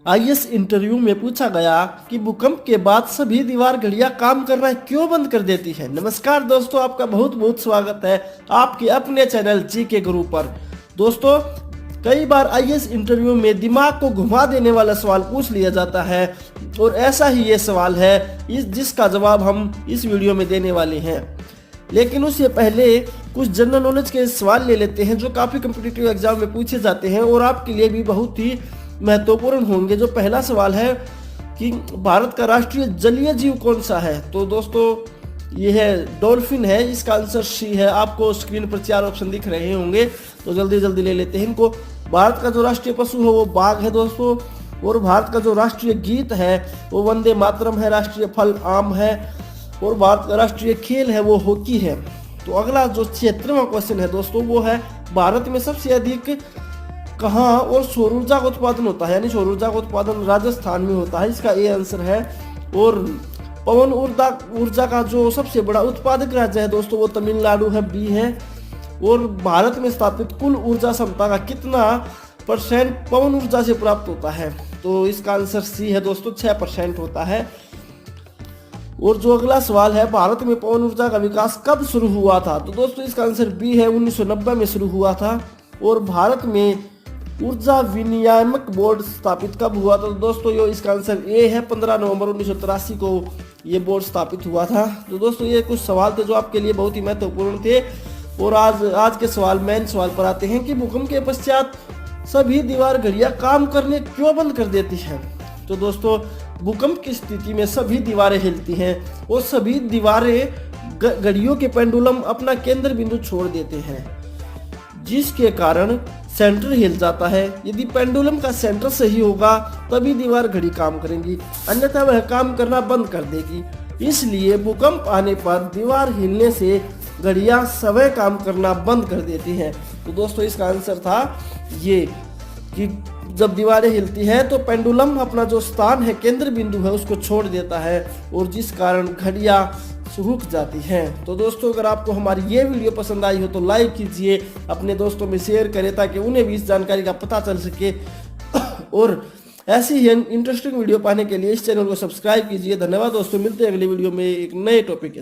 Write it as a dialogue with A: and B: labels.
A: IAS interview में पूछा गया कि भूकंप के बाद सभी दीवार घड़ियां काम करना क्यों बंद कर देती है। नमस्कार दोस्तों, आपका बहुत बहुत स्वागत है आपके अपने चैनल जीके गुरु पर। दोस्तों, कई बार आईएएस इंटरव्यू में दिमाग को घुमा देने वाला सवाल पूछ लिया जाता है और ऐसा ही ये सवाल है जिसका जवाब हम इस वीडियो में देने वाले हैं। लेकिन उससे पहले कुछ जनरल नॉलेज के सवाल ले लेते हैं जो काफ़ी कॉम्पिटिटिव एग्जाम में पूछे जाते हैं और आपके लिए भी बहुत ही महत्वपूर्ण होंगे। जो पहला सवाल है कि भारत का राष्ट्रीय जलीय जीव कौन सा है, तो दोस्तों ये है डॉल्फिन है। इसका आंसर सी है। आपको स्क्रीन पर 4 ऑप्शन दिख रहे होंगे, तो जल्दी जल्दी ले लेते हैं इनको। भारत का जो राष्ट्रीय पशु है वो बाघ है दोस्तों, और भारत का जो राष्ट्रीय गीत है वो वंदे मातरम है। राष्ट्रीय फल आम है और भारत का राष्ट्रीय खेल है वो हॉकी है। तो अगला जो 76वां क्वेश्चन है दोस्तों वो है भारत में सबसे अधिक कहाँ और सौर ऊर्जा का उत्पादन होता है, यानी सौर ऊर्जा का उत्पादन राजस्थान में होता है। इसका ए आंसर है। और पवन ऊर्जा का जो सबसे बड़ा उत्पादक राज्य है दोस्तों वो तमिलनाडु है, बी है। और भारत में स्थापित कुल ऊर्जा क्षमता का कितना % पवन ऊर्जा से प्राप्त होता है, तो इसका आंसर सी है दोस्तों, 6% होता है। और जो अगला सवाल है भारत में पवन ऊर्जा का विकास कब शुरू हुआ था, तो दोस्तों इसका आंसर बी है, 1990 में शुरू हुआ था। और भारत में ऊर्जा विनियामक बोर्ड स्थापित कब हुआ था, तो दोस्तों ये इसका आंसर ए है, 15 नवंबर 1983 को ये बोर्ड स्थापित हुआ था। तो दोस्तों ये कुछ सवाल थे जो आपके लिए बहुत ही महत्वपूर्ण थे। और आज के सवाल मेन सवाल पर आते हैं कि भूकंप के पश्चात सभी दीवार घड़ियां काम करने क्यों बंद कर देती हैं। तो दोस्तों भूकंप की स्थिति में सभी दीवारें हिलती हैं और सभी दीवारें घड़ियों के पेंडुलम अपना केंद्र बिंदु छोड़ देते हैं, जिसके कारण सेंटर हिल जाता है। यदि पेंडुलम का सेंटर सही होगा तभी दीवार घड़ी काम करेंगी, अन्यथा वह काम करना बंद कर देगी। इसलिए भूकंप आने पर दीवार हिलने से घड़ियां स्वयं काम करना बंद कर देती हैं। तो दोस्तों इसका आंसर था ये कि जब दीवारें हिलती हैं तो पेंडुलम अपना जो स्थान है, केंद्र बिंदु है, उसको छोड़ देता है और जिस कारण घड़ियां रुक जाती हैं। तो दोस्तों अगर आपको हमारी ये वीडियो पसंद आई हो तो लाइक कीजिए, अपने दोस्तों में शेयर करें ताकि उन्हें भी इस जानकारी का पता चल सके। और ऐसी ही इंटरेस्टिंग वीडियो पाने के लिए इस चैनल को सब्सक्राइब कीजिए। धन्यवाद दोस्तों, मिलते हैं अगली वीडियो में एक नए टॉपिक के साथ।